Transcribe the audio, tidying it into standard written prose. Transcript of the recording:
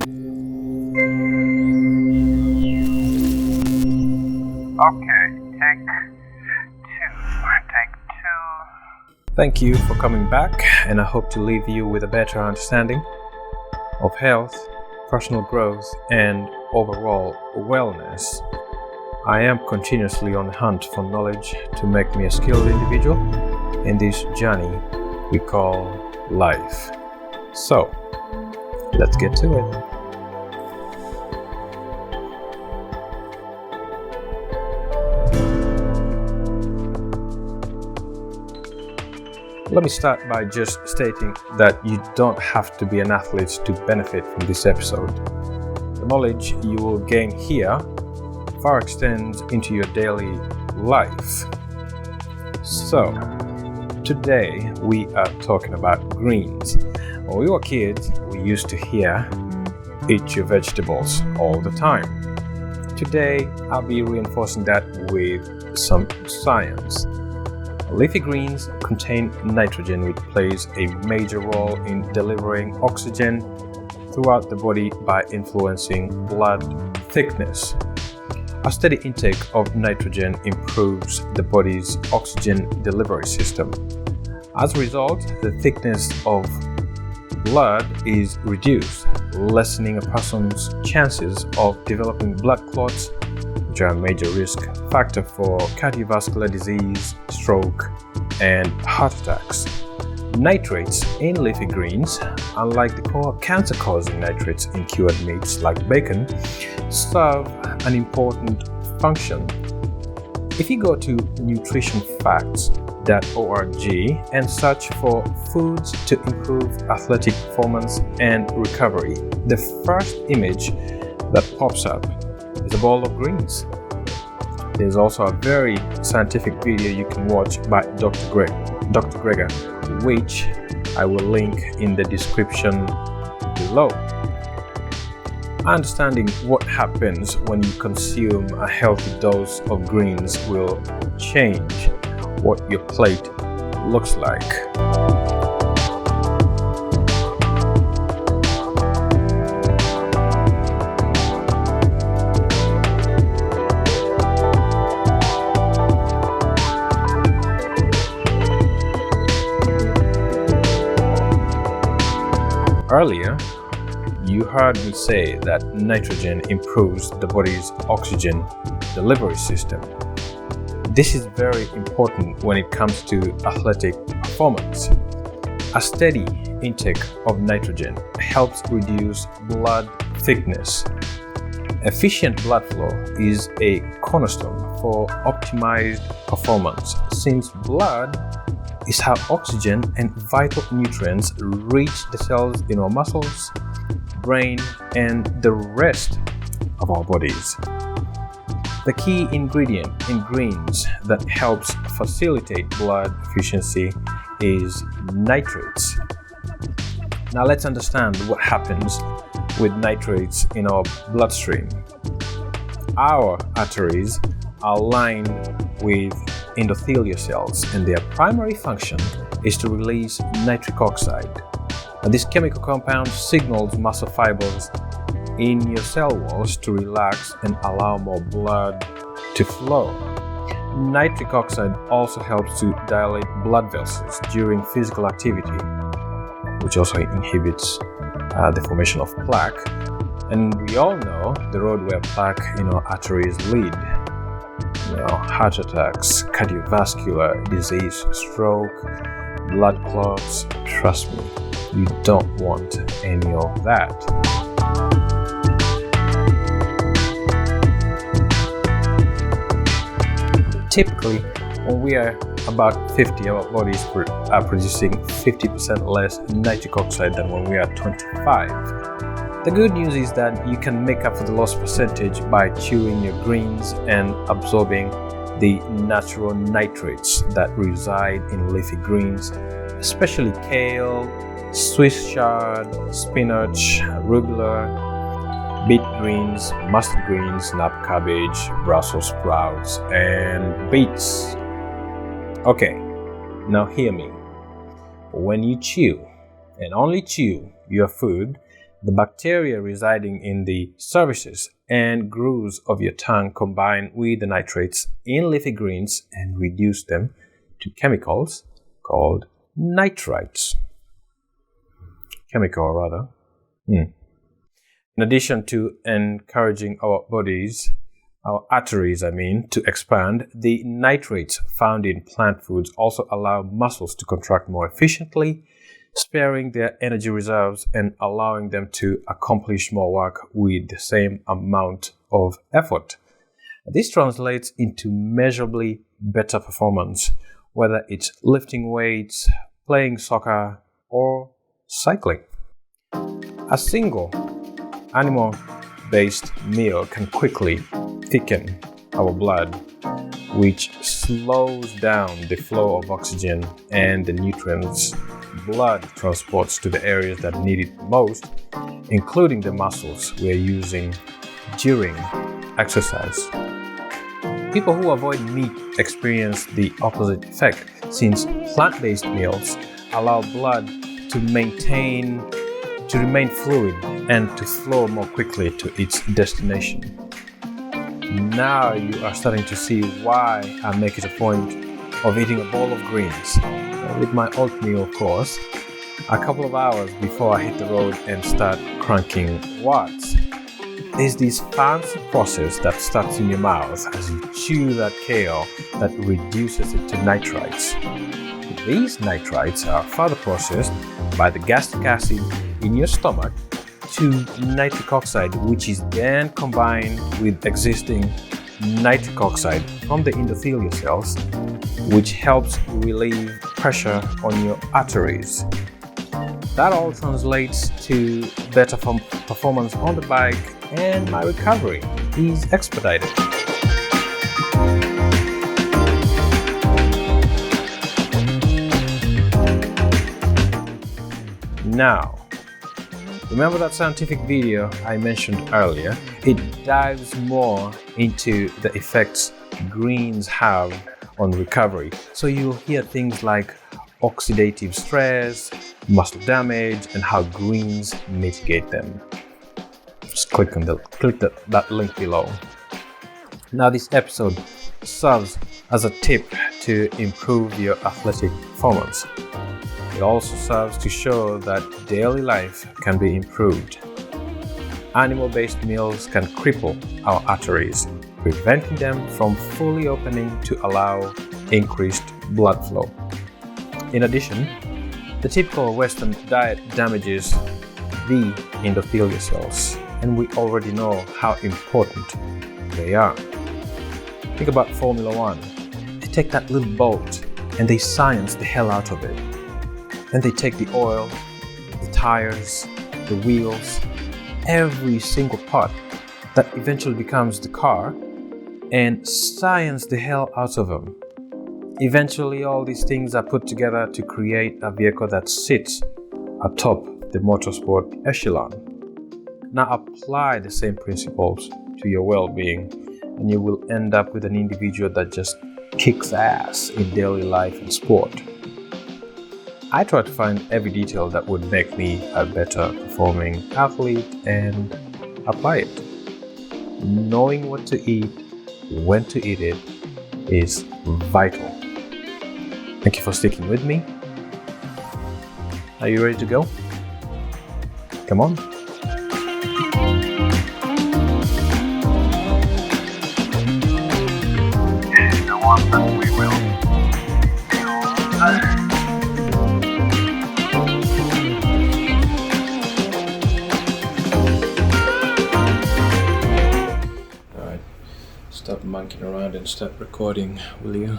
Okay, take two. Thank you for coming back, and I hope to leave you with a better understanding of health, personal growth, and overall wellness. I am continuously on the hunt for knowledge to make me a skilled individual in this journey we call life. So, let's get to it. Let me start by just stating that you don't have to be an athlete to benefit from this episode. The knowledge you will gain here far extends into your daily life. So, today we are talking about greens. When we were kids, we used to hear, "Eat your vegetables" all the time. Today, I'll be reinforcing that with some science. Leafy greens contain nitrogen, which plays a major role in delivering oxygen throughout the body by influencing blood thickness. A steady intake of nitrogen improves the body's oxygen delivery system. As a result, the thickness of blood is reduced, lessening a person's chances of developing blood clots, which are a major risk factor for cardiovascular disease, stroke, and heart attacks. Nitrates in leafy greens, unlike the cancer-causing nitrates in cured meats like bacon, serve an important function. If you go to nutritionfacts.org and search for foods to improve athletic performance and recovery, the first image that pops up is a bowl of greens. There's also a very scientific video you can watch by Dr. Greger, which I will link in the description below. Understanding what happens when you consume a healthy dose of greens will change what your plate looks like. Earlier, you heard me say that nitrogen improves the body's oxygen delivery system. This is very important when it comes to athletic performance. A steady intake of nitrogen helps reduce blood thickness. Efficient blood flow is a cornerstone for optimized performance, since blood is how oxygen and vital nutrients reach the cells in our muscles, brain, and the rest of our bodies. The key ingredient in greens that helps facilitate blood efficiency is nitrates. Now let's understand what happens with nitrates in our bloodstream. Our arteries are lined with endothelial cells, and their primary function is to release nitric oxide. And this chemical compound signals muscle fibers in your cell walls to relax and allow more blood to flow. Nitric oxide also helps to dilate blood vessels during physical activity, which also inhibits the formation of plaque. And we all know the road where plaque in our arteries lead. Heart attacks, cardiovascular disease, stroke, blood clots. Trust me, you don't want any of that. Typically, when we are about 50, our bodies are producing 50% less nitric oxide than when we are 25. The good news is that you can make up for the lost percentage by chewing your greens and absorbing the natural nitrates that reside in leafy greens, especially kale, Swiss chard, spinach, arugula, beet greens, mustard greens, snap cabbage, Brussels sprouts, and beets. Okay, now hear me. When you chew, and only chew, your food, The bacteria residing in the surfaces and grooves of your tongue combine with the nitrates in leafy greens and reduce them to chemicals called nitrites. In addition to encouraging our arteries, to expand, the nitrates found in plant foods also allow muscles to contract more efficiently, sparing their energy reserves and allowing them to accomplish more work with the same amount of effort. This translates into measurably better performance, whether it's lifting weights, playing soccer, or cycling. A single animal-based meal can quickly thicken our blood, which slows down the flow of oxygen and the nutrients blood transports to the areas that need it most, including the muscles we're using during exercise. People who avoid meat experience the opposite effect, since plant-based meals allow blood to remain fluid and to flow more quickly to its destination. Now you are starting to see why I make it a point of eating a bowl of greens, with my oatmeal of course, a couple of hours before I hit the road and start cranking watts. There's this fancy process that starts in your mouth as you chew that kale that reduces it to nitrites. These nitrites are further processed by the gastric acid in your stomach to nitric oxide, which is then combined with existing nitric oxide from the endothelial cells, which helps relieve pressure on your arteries. That all translates to better performance on the bike, and my recovery is expedited. Now, remember that scientific video I mentioned earlier? It dives more into the effects greens have on recovery. So you'll hear things like oxidative stress, muscle damage, and how greens mitigate them. Just click that link below. Now this episode serves as a tip to improve your athletic performance. It also serves to show that daily life can be improved. Animal-based meals can cripple our arteries, preventing them from fully opening to allow increased blood flow. In addition, the typical Western diet damages the endothelial cells, and we already know how important they are. Think about Formula One. They take that little boat and they science the hell out of it. Then they take the oil, the tires, the wheels, every single part that eventually becomes the car, and science the hell out of them. Eventually, all these things are put together to create a vehicle that sits atop the motorsport echelon. Now apply the same principles to your well-being, and you will end up with an individual that just kicks ass in daily life and sport. I try to find every detail that would make me a better performing athlete and apply it. Knowing what to eat, when to eat it, is vital. Thank you for sticking with me. Are you ready to go? Come on. This is the one that we will build. Stop monkeying around and start recording, will you?